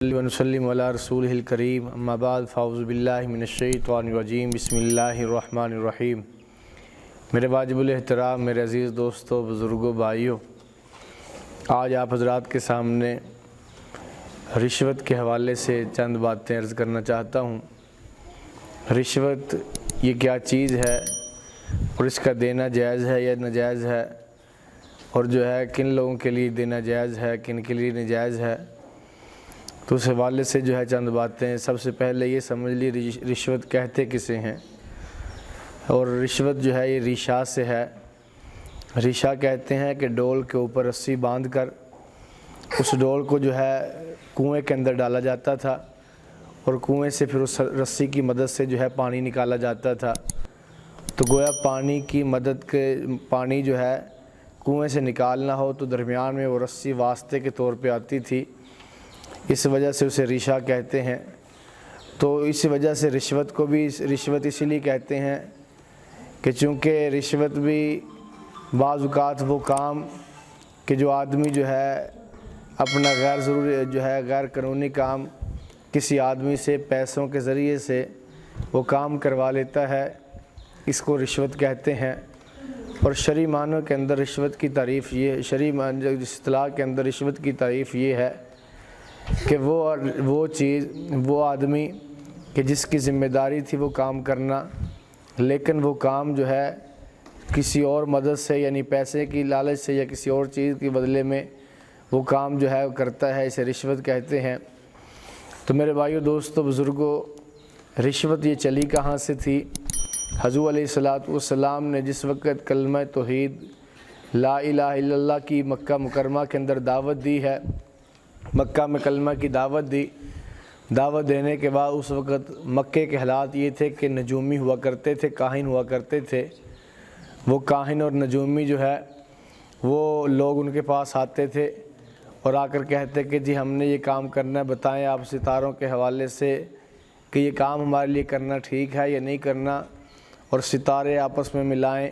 ونسلم علی رسولہ الکریم اما بعد فاعوذ باللہ من الشیطان الرجیم بسم اللہ الرحمن الرحیم۔ میرے واجب الاحترام میرے عزیز دوستوں، بزرگوں، بھائیوں، آج آپ حضرات کے سامنے رشوت کے حوالے سے چند باتیں عرض کرنا چاہتا ہوں۔ رشوت یہ کیا چیز ہے اور اس کا دینا جائز ہے یا ناجائز ہے، اور جو ہے کن لوگوں کے لیے دینا جائز ہے، کن کے لیے ناجائز ہے، تو اس حوالے سے جو ہے چند باتیں۔ سب سے پہلے یہ سمجھ لی رشوت کہتے کسے ہیں، اور رشوت جو ہے یہ ریشہ سے ہے۔ ریشہ کہتے ہیں کہ ڈول کے اوپر رسی باندھ کر اس ڈول کو جو ہے کنویں کے اندر ڈالا جاتا تھا، اور کنویں سے پھر اس رسی کی مدد سے جو ہے پانی نکالا جاتا تھا۔ تو گویا پانی کی مدد کے پانی جو ہے کنویں سے نکالنا ہو تو درمیان میں وہ رسی واسطے کے طور پہ آتی تھی، اس وجہ سے اسے ریشہ کہتے ہیں۔ تو اس وجہ سے رشوت کو بھی رشوت اسی لیے کہتے ہیں کہ چونکہ رشوت بھی بعض اوقات وہ کام کہ جو آدمی جو ہے اپنا غیر ضروری جو ہے غیر قانونی کام کسی آدمی سے پیسوں کے ذریعے سے وہ کام کروا لیتا ہے، اس کو رشوت کہتے ہیں۔ اور شرعی معنوں کے اندر رشوت کی تعریف یہ شرعی اصطلاح کے اندر رشوت کی تعریف یہ ہے کہ وہ چیز وہ آدمی کہ جس کی ذمہ داری تھی وہ کام کرنا، لیکن وہ کام جو ہے کسی اور مدد سے یعنی پیسے کی لالچ سے یا کسی اور چیز کے بدلے میں وہ کام جو ہے کرتا ہے، اسے رشوت کہتے ہیں۔ تو میرے بھائیو، دوستو، بزرگوں، رشوت یہ چلی کہاں سے تھی؟ حضور علیہ السلام نے جس وقت کلمہ توحید لا الہ الا اللہ کی مکہ مکرمہ کے اندر دعوت دی ہے، مکہ میں کلمہ کی دعوت دی، دعوت دینے کے بعد اس وقت مکے کے حالات یہ تھے کہ نجومی ہوا کرتے تھے، کاہن ہوا کرتے تھے۔ وہ کاہن اور نجومی جو ہے وہ لوگ ان کے پاس آتے تھے اور آ کر کہتے کہ جی ہم نے یہ کام کرنا ہے، بتائیں آپ ستاروں کے حوالے سے کہ یہ کام ہمارے لیے کرنا ٹھیک ہے یا نہیں کرنا، اور ستارے آپس میں ملائیں۔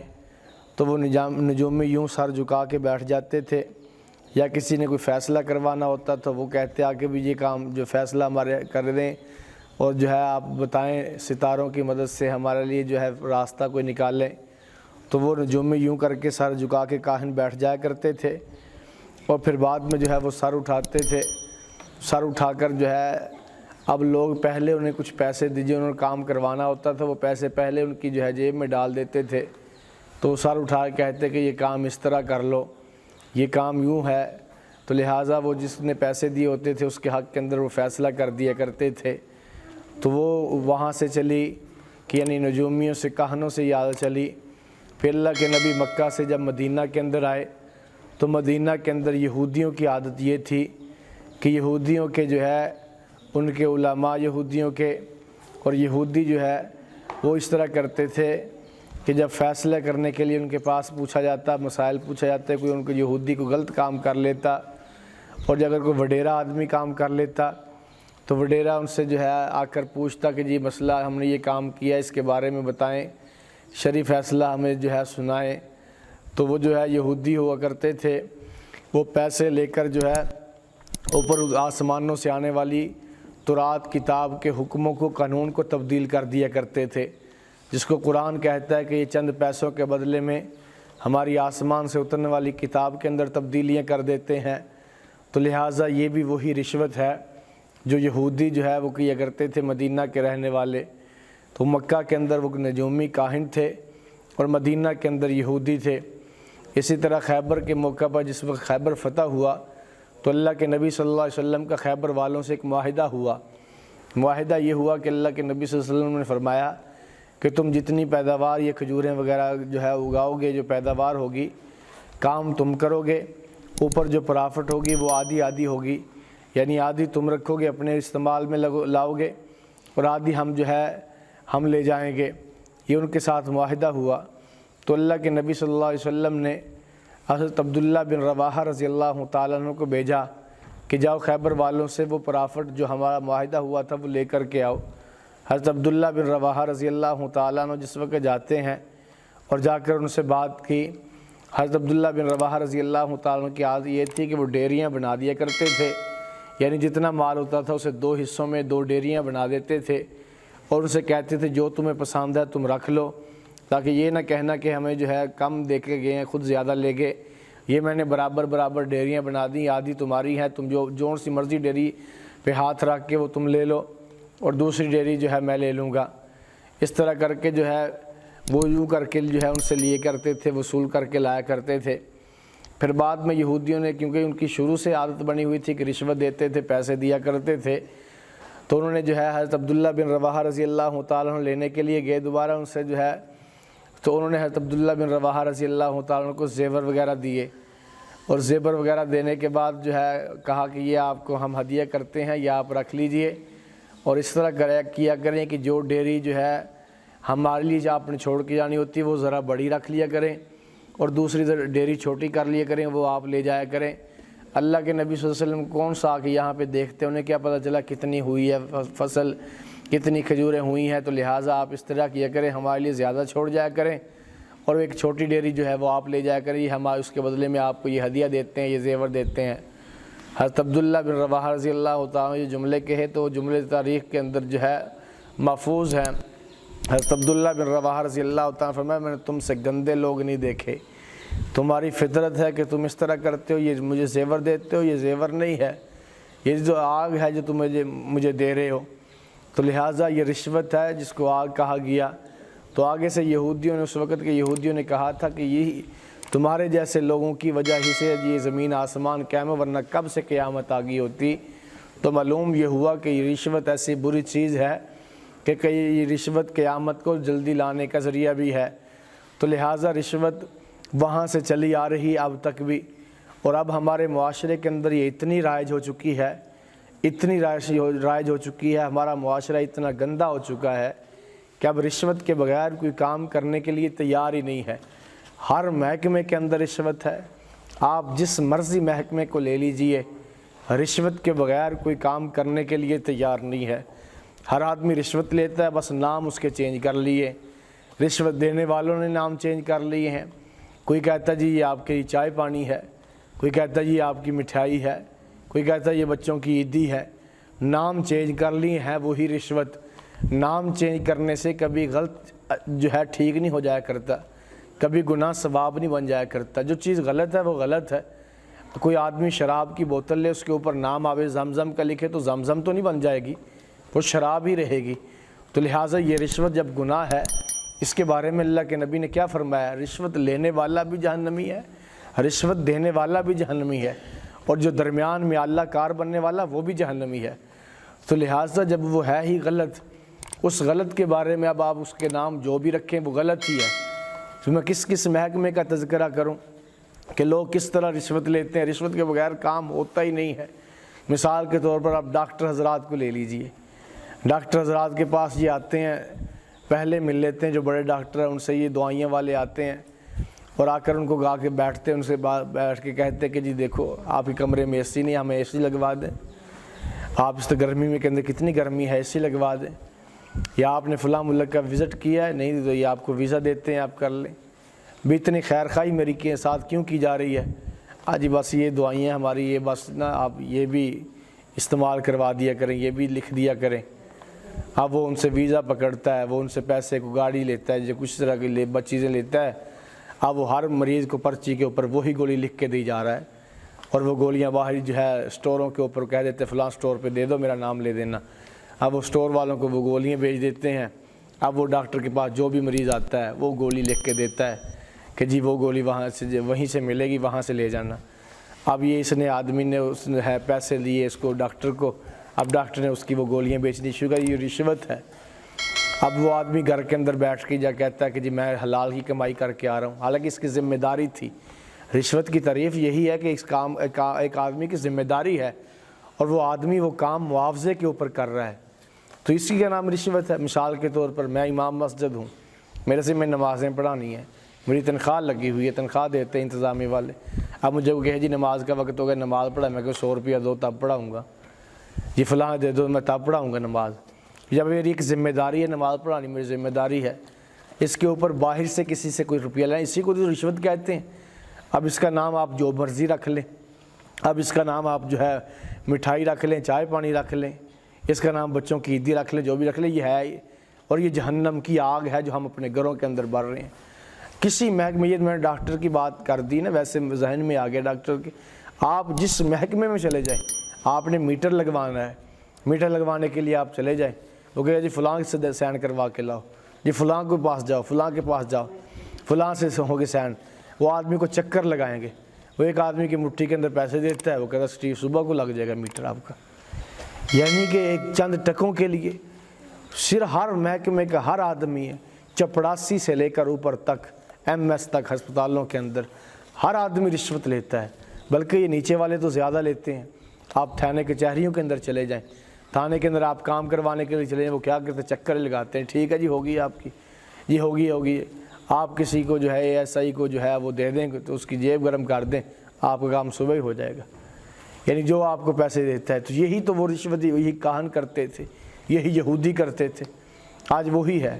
تو وہ نجومی یوں سر جھکا کے بیٹھ جاتے تھے، یا کسی نے کوئی فیصلہ کروانا ہوتا تو وہ کہتے آ کے بھی یہ کام جو فیصلہ ہمارے کر دیں، اور جو ہے آپ بتائیں ستاروں کی مدد سے ہمارے لیے جو ہے راستہ کوئی نکالیں۔ تو وہ نجومی یوں کر کے سر جھکا کے کاہن بیٹھ جایا کرتے تھے، اور پھر بعد میں جو ہے وہ سر اٹھاتے تھے۔ سر اٹھا کر جو ہے اب لوگ پہلے انہیں کچھ پیسے دیجیے، انہوں نے کام کروانا ہوتا تھا، وہ پیسے پہلے ان کی جو ہے جیب میں ڈال دیتے تھے۔ تو سر اٹھا کے کہتے کہ یہ کام اس طرح کر لو، یہ کام یوں ہے۔ تو لہٰذا وہ جس نے پیسے دیے ہوتے تھے اس کے حق کے اندر وہ فیصلہ کر دیا کرتے تھے۔ تو وہ وہاں سے چلی کہ یعنی نجومیوں سے کاہنوں سے یاد چلی۔ پھر اللہ کے نبی مکہ سے جب مدینہ کے اندر آئے تو مدینہ کے اندر یہودیوں کی عادت یہ تھی کہ یہودیوں کے جو ہے ان کے علماء یہودیوں کے اور یہودی جو ہے وہ اس طرح کرتے تھے کہ جب فیصلہ کرنے کے لیے ان کے پاس پوچھا جاتا، مسائل پوچھا جاتا ہے، کوئی ان کو یہودی کو غلط کام کر لیتا، اور جب اگر کوئی وڈیرا آدمی کام کر لیتا تو وڈیرا ان سے جو ہے آ کر پوچھتا کہ جی مسئلہ ہم نے یہ کام کیا، اس کے بارے میں بتائیں، شرعی فیصلہ ہمیں جو ہے سنائیں۔ تو وہ جو ہے یہودی ہوا کرتے تھے، وہ پیسے لے کر جو ہے اوپر آسمانوں سے آنے والی تورات کتاب کے حکموں کو، قانون کو تبدیل کر دیا کرتے تھے، جس کو قرآن کہتا ہے کہ یہ چند پیسوں کے بدلے میں ہماری آسمان سے اترنے والی کتاب کے اندر تبدیلیاں کر دیتے ہیں۔ تو لہٰذا یہ بھی وہی رشوت ہے جو یہودی جو ہے وہ کیا کرتے تھے، مدینہ کے رہنے والے۔ تو مکہ کے اندر وہ نجومی کاہن تھے اور مدینہ کے اندر یہودی تھے۔ اسی طرح خیبر کے موقع پر جس وقت خیبر فتح ہوا تو اللہ کے نبی صلی اللہ علیہ وسلم کا خیبر والوں سے ایک معاہدہ ہوا۔ معاہدہ یہ ہوا کہ اللہ کے نبی صلی اللہ علیہ وسلم نے فرمایا کہ تم جتنی پیداوار یہ کھجوریں وغیرہ جو ہے اگاؤ گے، جو پیداوار ہوگی، کام تم کرو گے، اوپر جو پرافٹ ہوگی وہ آدھی آدھی ہوگی، یعنی آدھی تم رکھو گے اپنے استعمال میں لاؤ گے، اور آدھی ہم لے جائیں گے۔ یہ ان کے ساتھ معاہدہ ہوا۔ تو اللہ کے نبی صلی اللہ علیہ وسلم نے حضرت عبداللہ بن رواحہ رضی اللہ تعالیٰ عنہ کو بھیجا کہ جاؤ خیبر والوں سے وہ پرافٹ جو ہمارا معاہدہ ہوا تھا وہ لے کر کے آؤ۔ حضرت عبداللہ بن رواحہ رضی اللہ تعالیٰ عنہ جس وقت جاتے ہیں اور جا کر ان سے بات کی، حضرت عبداللہ بن رواحہ رضی اللہ تعالیٰ عنہ کی عادت یہ تھی کہ وہ ڈیریاں بنا دیا کرتے تھے، یعنی جتنا مال ہوتا تھا اسے 2 حصوں میں 2 ڈیریاں بنا دیتے تھے اور اسے کہتے تھے جو تمہیں پسند ہے تم رکھ لو، تاکہ یہ نہ کہنا کہ ہمیں جو ہے کم دے کے گئے ہیں خود زیادہ لے گئے، یہ میں نے برابر ڈیریاں بنا دی، آدھی تمہاری ہے، تم جو سی مرضی ڈیری پہ ہاتھ رکھ کے وہ تم لے لو اور دوسری ڈیری جو ہے میں لے لوں گا۔ اس طرح کر کے جو ہے وہ یوں کر کے جو ہے ان سے لیے کرتے تھے، وصول کر کے لایا کرتے تھے۔ پھر بعد میں یہودیوں نے، کیونکہ ان کی شروع سے عادت بنی ہوئی تھی کہ رشوت دیتے تھے، پیسے دیا کرتے تھے، تو انہوں نے جو ہے حضرت عبداللہ بن رواحہ رضی اللہ تعالیٰ عنہ لینے کے لیے گئے دوبارہ ان سے جو ہے، تو انہوں نے حضرت عبداللہ بن رواحہ رضی اللہ تعالیٰ عنہ کو زیور وغیرہ دیے، اور زیور وغیرہ دینے کے بعد جو ہے کہا کہ یہ آپ کو ہم ہدیہ کرتے ہیں، یا آپ رکھ لیجئے، اور اس طرح کیا کریں کہ جو ڈیری جو ہے ہمارے لیے جو آپ نے چھوڑ کے جانی ہوتی ہے وہ ذرا بڑی رکھ لیا کریں، اور دوسری ڈیری چھوٹی کر لیا کریں، وہ آپ لے جایا کریں۔ اللہ کے نبی صلی اللہ علیہ وسلم کون سا کہ یہاں پہ دیکھتے، انہیں کیا پتہ چلا کتنی ہوئی ہے فصل، کتنی کھجوریں ہوئی ہیں، تو لہٰذا آپ اس طرح کیا کریں، ہمارے لیے زیادہ چھوڑ جایا کریں، اور ایک چھوٹی ڈیری جو ہے وہ آپ لے جایا کریں، یہ ہمارے اس کے بدلے میں آپ کو یہ ہدیہ دیتے ہیں، یہ زیور دیتے ہیں۔ حضرت عبداللہ بن رواحہ رضی اللہ تعالیٰ یہ جملے کہے تو جملے تاریخ کے اندر جو ہے محفوظ ہیں۔ حضرت عبداللہ بن رواحہ رضی اللہ تعالیٰ فرمایا میں نے تم سے گندے لوگ نہیں دیکھے، تمہاری فطرت ہے کہ تم اس طرح کرتے ہو، یہ مجھے زیور دیتے ہو، یہ زیور نہیں ہے، یہ جو آگ ہے جو تم مجھے دے رہے ہو، تو لہٰذا یہ رشوت ہے جس کو آگ کہا گیا۔ تو آگے سے یہودیوں نے، اس وقت کے یہودیوں نے کہا تھا کہ یہی تمہارے جیسے لوگوں کی وجہ ہی سے یہ زمین آسمان قائم ہے، ورنہ کب سے قیامت آ گئی ہوتی۔ تو معلوم یہ ہوا کہ یہ رشوت ایسی بری چیز ہے کہ یہ رشوت قیامت کو جلدی لانے کا ذریعہ بھی ہے، تو لہٰذا رشوت وہاں سے چلی آ رہی اب تک بھی، اور اب ہمارے معاشرے کے اندر یہ اتنی رائج ہو چکی ہے، اتنی رائج ہو چکی ہے، ہمارا معاشرہ اتنا گندا ہو چکا ہے کہ اب رشوت کے بغیر کوئی کام کرنے کے لیے تیار ہی نہیں ہے۔ ہر محکمے کے اندر رشوت ہے، آپ جس مرضی محکمے کو لے لیجئے، رشوت کے بغیر کوئی کام کرنے کے لیے تیار نہیں ہے۔ ہر آدمی رشوت لیتا ہے، بس نام اس کے چینج کر لیے، رشوت دینے والوں نے نام چینج کر لیے ہیں۔ کوئی کہتا ہے جی یہ آپ کی چائے پانی ہے، کوئی کہتا ہے جی آپ کی مٹھائی ہے، کوئی کہتا ہے یہ بچوں کی عیدی ہے، نام چینج کر لیے ہیں وہی رشوت۔ نام چینج کرنے سے کبھی غلط جو ہے ٹھیک نہیں ہو جایا کرتا، کبھی گناہ ثواب نہیں بن جایا کرتا۔ جو چیز غلط ہے وہ غلط ہے۔ کوئی آدمی شراب کی بوتل لے، اس کے اوپر نام آوے زمزم کا لکھے، تو زمزم تو نہیں بن جائے گی، وہ شراب ہی رہے گی۔ تو لہٰذا یہ رشوت جب گناہ ہے، اس کے بارے میں اللہ کے نبی نے کیا فرمایا؟ رشوت لینے والا بھی جہنمی ہے، رشوت دینے والا بھی جہنمی ہے، اور جو درمیان میں اللہ کار بننے والا وہ بھی جہنمی ہے۔ تو لہٰذا جب وہ ہے ہی غلط، اس غلط کے بارے میں اب آپ اس کے نام جو بھی رکھیں وہ غلط ہی ہے۔ تو میں کس محکمے کا تذکرہ کروں کہ لوگ کس طرح رشوت لیتے ہیں، رشوت کے بغیر کام ہوتا ہی نہیں ہے۔ مثال کے طور پر آپ ڈاکٹر حضرات کو لے لیجئے، ڈاکٹر حضرات کے پاس یہ آتے ہیں، پہلے مل لیتے ہیں جو بڑے ڈاکٹر ہیں ان سے، یہ دعائیاں والے آتے ہیں اور آ کر ان کو گا کے بیٹھتے ہیں، ان سے بیٹھ کے کہتے ہیں کہ جی دیکھو آپ کے کمرے میں اے سی نہیں، ہمیں اے سی لگوا دیں، آپ اس گرمی میں کے اندر کتنی گرمی ہے، اے سی لگوا دیں، یا آپ نے فلاں ملک کا وزٹ کیا ہے، نہیں تو یہ آپ کو ویزا دیتے ہیں، آپ کر لیں۔ بھی اتنی خیر خواہی میری کے ساتھ کیوں کی جا رہی ہے؟ آج بس یہ دعائیں ہماری، یہ بس نا آپ یہ بھی استعمال کروا دیا کریں، یہ بھی لکھ دیا کریں۔ اب وہ ان سے ویزا پکڑتا ہے، وہ ان سے پیسے کو گاڑی لیتا ہے، جو کچھ طرح کی چیزیں لیتا ہے، اب وہ ہر مریض کو پرچی کے اوپر وہی گولی لکھ کے دی جا رہا ہے، اور وہ گولیاں باہر جو ہے اسٹوروں کے اوپر کہہ دیتے فلاں اسٹور پہ دے دو، میرا نام لے دینا۔ اب وہ اسٹور والوں کو وہ گولیاں بیچ دیتے ہیں، اب وہ ڈاکٹر کے پاس جو بھی مریض آتا ہے وہ گولی لکھ کے دیتا ہے کہ جی وہ گولی وہیں سے ملے گی، وہاں سے لے جانا۔ اب یہ اس نے آدمی نے اس نے ہے پیسے دیے اس کو ڈاکٹر کو، اب ڈاکٹر نے اس کی وہ گولیاں بیچ دی، شوگر یہ رشوت ہے۔ اب وہ آدمی گھر کے اندر بیٹھ کے جا کہتا ہے کہ جی میں حلال کی کمائی کر کے آ رہا ہوں، حالانکہ اس کی ذمہ داری تھی۔ رشوت کی تعریف یہی ہے کہ اس کام ایک آدمی کی ذمہ داری ہے، اور وہ آدمی وہ کام معاوضے کے اوپر کر رہا ہے، تو اسی کا نام رشوت ہے۔ مثال کے طور پر میں امام مسجد ہوں، میرے سے میں نمازیں پڑھانی ہیں، میری تنخواہ لگی ہوئی ہے، تنخواہ دیتے ہیں انتظامی والے، اب مجھے وہ کہے جی نماز کا وقت ہو گیا، نماز پڑھا، میں کہ 100 روپیہ دو تب پڑھاؤں گا، جی فلاں دے دو میں تب پڑھاؤں گا نماز۔ جب میری ایک ذمہ داری ہے، نماز پڑھانی میری ذمہ داری ہے، اس کے اوپر باہر سے کسی سے کوئی روپیہ لیں، اسی کو تو رشوت کہتے ہیں۔ اب اس کا نام آپ جو مرضی رکھ لیں، اب اس کا نام آپ جو ہے مٹھائی رکھ لیں، چائے پانی رکھ لیں، اس کا نام بچوں کی عیدی رکھ لیں، جو بھی رکھ لیں، یہ ہے اور یہ جہنم کی آگ ہے جو ہم اپنے گھروں کے اندر بڑھ رہے ہیں۔ کسی محکمے، یہ میں نے ڈاکٹر کی بات کر دی نا، ویسے ذہن میں آ گیا ڈاکٹر کی، آپ جس محکمے میں چلے جائیں، آپ نے میٹر لگوانا ہے، میٹر لگوانے کے لیے آپ چلے جائیں، وہ کہے جی فلاں سے سائن کروا کے لاؤ، جی فلاں کے پاس جاؤ، فلاں کے پاس جاؤ، فلاں سے ہوگے سائن، وہ آدمی کو چکر لگائیں گے، وہ ایک آدمی کی مٹھی کے اندر پیسے دیتا ہے، وہ کہتا ہے اسٹیو صبح کو لگ جائے گا میٹر آپ کا، یعنی کہ ایک چند ٹکوں کے لیے صرف ہر محکمے کا ہر آدمی ہے، چپڑاسی سے لے کر اوپر تک، ایم ایس تک، ہسپتالوں کے اندر ہر آدمی رشوت لیتا ہے، بلکہ یہ نیچے والے تو زیادہ لیتے ہیں۔ آپ تھانے کچہریوں کے اندر چلے جائیں، تھانے کے اندر آپ کام کروانے کے لیے چلے جائیں، وہ کیا کرتے ہیں، چکر لگاتے ہیں، ٹھیک ہے جی ہوگی آپ کی، جی ہوگی، آپ کسی کو جو ہے ایس آئی کو جو ہے وہ دے دیں تو اس کی جیب گرم کر دیں، آپ کا کام صبح ہی ہو جائے گا، یعنی جو آپ کو پیسے دیتا ہے۔ تو یہی تو وہ رشوت، یہی کاہن کرتے تھے، یہی یہودی کرتے تھے، آج وہی ہے۔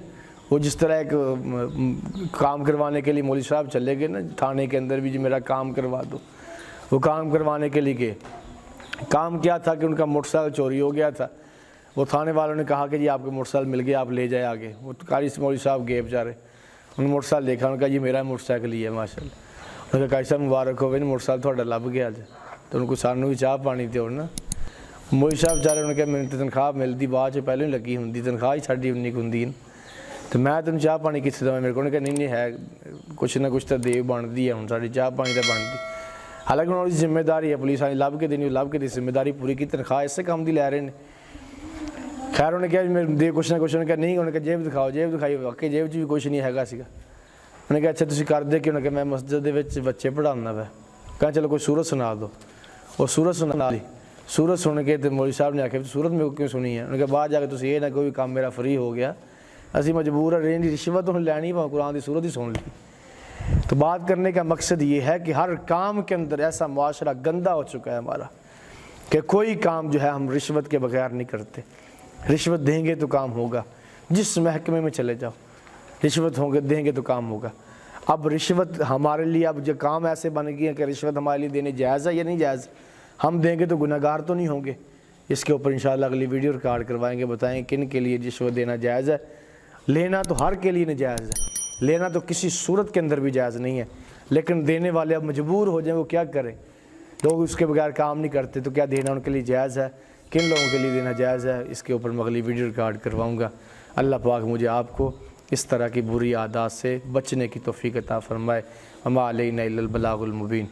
وہ جس طرح ایک کام کروانے کے لیے مولوی صاحب چلے گئے نا تھانے کے اندر بھی، جی میرا کام کروا دو، وہ کام کروانے کے لیے گئے، کام کیا تھا کہ ان کا موٹر سائیکل چوری ہو گیا تھا، وہ تھانے والوں نے کہا کہ جی آپ کو موٹر سائیکل مل گیا، آپ لے جائیں آگے، وہ قاری سے مولوی صاحب گئے بیچارے، انہوں نے موٹر سائیکل دیکھا، انہوں نے کہا یہ میرا موٹر سائیکل ہی ہے ماشاء اللہ، انہوں نے کہا صاحب مبارک ہو، موٹر سائیکل تھوڑا لب گیا جی، تو ان کو سانوں بھی چاہ پانی تے اور نا مولوی صاحب بیچارے، انہوں نے کہا میری تنخواہ ملتی بعد سے پہلے ہی لگی ہوں، تنخواہ ہی ساڑی انی کو ہوں، تو میں تم چاہ پانی کتنے دوں، میرے کو نے کہا نہیں ہے کچھ نہ کچھ تو دے بنتی ہے، ہوں ساری چاہ پانی تو بنتی، حالانکہ انہوں نے ذمہ داری ہے پولیس والی لب کے دینی، لب کے دی ذمہ داری پوری کی، تنخواہ اس سے کم دی لے رہے ہیں۔ خیر انہوں نے کہا میرے دے کچھ نہ کچھ، انہوں نے کہا نہیں، انہوں نے کہا جیب دکھاؤ، جیب دکھائی، واقعی جیب بھی کچھ نہیں ہے سا، انہوں نے کہا اچھا تسی کر دے کہ، انہوں نے کہا میں مسجد دے وچ بچے پڑھانا پہ، کہا چلو کوئی سورت سنا دو، وہ سورت سنا دی، سورت سن کے تو مولوی صاحب نے آخیا سورت میں کیوں سنی ہے، انہوں نے کہا باہر جا کے تسی یہ نہ کوئی کام میرا فری ہو گیا، اسی مجبور ہے رہی رشوت ہوں لینی، قرآن دی سورت ہی سن لی۔ تو بات کرنے کا مقصد یہ ہے کہ ہر کام کے اندر ایسا معاشرہ گندا ہو چکا ہے ہمارا کہ کوئی کام جو ہے ہم رشوت کے بغیر نہیں کرتے، رشوت دیں گے تو کام ہوگا، جس محکمے میں چلے جاؤ رشوت دیں گے تو کام ہوگا۔ اب رشوت ہمارے لیے اب جو کام ایسے بن گئے ہیں کہ رشوت ہمارے لیے دینے جائز ہے یا نہیں جائز، ہم دیں گے تو گناہ گار تو نہیں ہوں گے، اس کے اوپر انشاءاللہ اگلی ویڈیو ریکارڈ کروائیں گے، بتائیں کن کے لیے رشوت دینا جائز ہے۔ لینا تو ہر کے لیے ناجائز ہے، لینا تو کسی صورت کے اندر بھی جائز نہیں ہے، لیکن دینے والے اب مجبور ہو جائیں، وہ کیا کریں، لوگ اس کے بغیر کام نہیں کرتے، تو کیا دینا ان کے لیے جائز ہے، کن لوگوں کے لیے دینا جائز ہے، اس کے اوپر میں اگلی ویڈیو ریکارڈ کرواؤں گا۔ اللہ پاک مجھے آپ کو اس طرح کی بری عادات سے بچنے کی توفیق عطا فرمائے۔ وما علینا الا البلاغ المبین۔